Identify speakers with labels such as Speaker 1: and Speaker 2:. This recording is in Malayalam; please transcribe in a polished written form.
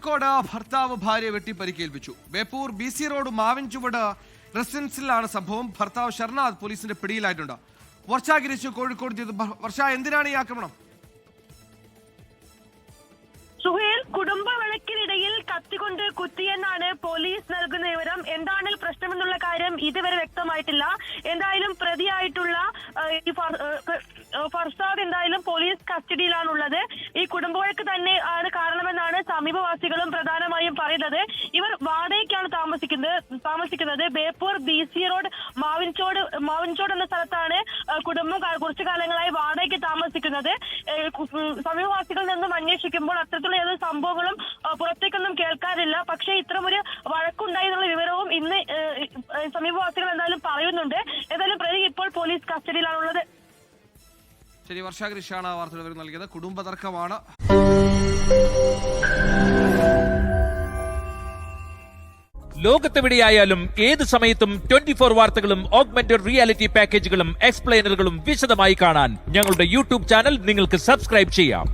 Speaker 1: കോഴിക്കോട് ഭർത്താവ് ഭാര്യയെ വെട്ടി പരിക്കേൽപ്പിച്ചു. ബേപ്പൂർ BC റോഡ് മാവിൻചുവട് റെസിഡൻസിലാണ് സംഭവം. ഭർത്താവ് ഷർനാഥ് പോലീസിന്റെ പിടിയിലായിട്ടുണ്ട്. വർഷ ഗിരീഷ് കോഴിക്കോട് ചെയ്തു. വർഷ, എന്തിനാണ് ഈ ആക്രമണം?
Speaker 2: സുഹേൽ, കുടുംബ വഴക്കിനിടയിൽ കത്തികൊണ്ട് കുത്തിയെന്നാണ് പോലീസ് നൽകുന്ന വിവരം. എന്താണ് പ്രശ്നമെന്നുള്ള കാര്യം ഇതുവരെ വ്യക്തമായിട്ടില്ല. എന്തായാലും പ്രതിയായിട്ടുള്ള ഈ ഫർസാദ് എന്തായാലും പോലീസ് കസ്റ്റഡിയിലാണുള്ളത്. ഈ കുടുംബ വഴക്ക് തന്നെ ആണ് കാരണമെന്നാണ് സമീപവാസികളും പ്രധാനമായും പറയുന്നത്. ഇവർ വാടകയ്ക്കാണ് താമസിക്കുന്നത്. ബേപ്പൂർ BC റോഡ് മാവിൻചോട് എന്ന സ്ഥലത്താണ് കുടുംബം കുറച്ചു കാലങ്ങളായി വാടകയ്ക്ക് താമസിക്കുന്നത്. സമീപവാസികളിൽ നിന്നും അന്വേഷിക്കുമ്പോൾ അത്തരത്തിലുള്ള ഏതൊരു സംഭവങ്ങളും പുറത്തേക്കൊന്നും കേൾക്കാറില്ല. പക്ഷേ ഇത്തരമൊരു വഴക്കുണ്ടായി എന്നുള്ള വിവരവും ഇന്ന് സമീപവാസികൾ എന്തായാലും പറയുന്നുണ്ട്. ഏതായാലും പ്രതി ഇപ്പോൾ പോലീസ് കസ്റ്റഡിയിലാണുള്ളത്.
Speaker 1: ശരി, വർഷ ഗിരീഷാണ് വാർത്തകൾ നൽകിയത്. കുടുംബ തർക്കമാണ്.
Speaker 3: ലോകത്തെവിടെയായാലും ഏത് സമയത്തും 24 വാർത്തകളും ഓഗ്മെന്റഡ് റിയാലിറ്റി പാക്കേജുകളും എക്സ്പ്ലെയിനറുകളും വിശദമായി കാണാൻ ഞങ്ങളുടെ YouTube ചാനൽ നിങ്ങൾക്ക് സബ്സ്ക്രൈബ് ചെയ്യാം.